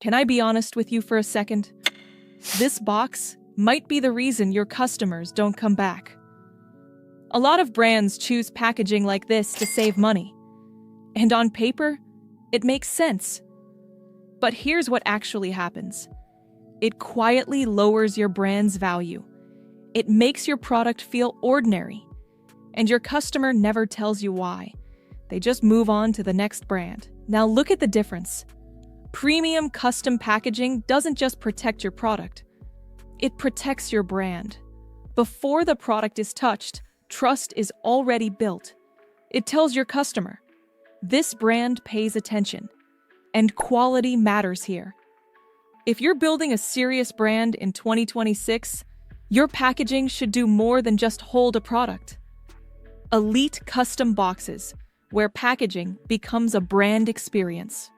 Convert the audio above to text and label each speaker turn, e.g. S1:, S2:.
S1: Can I be honest with you for a second? This box might be the reason your customers don't come back. A lot of brands choose packaging like this to save money. And on paper, it makes sense. But here's what actually happens. It quietly lowers your brand's value. It makes your product feel ordinary. And your customer never tells you why. They just move on to the next brand. Now look at the difference. Premium custom packaging doesn't just protect your product. It protects your brand. Before the product is touched, trust is already built. It tells your customer, this brand pays attention, and quality matters here. If you're building a serious brand in 2026, your packaging should do more than just hold a product. Elite custom boxes, where packaging becomes a brand experience.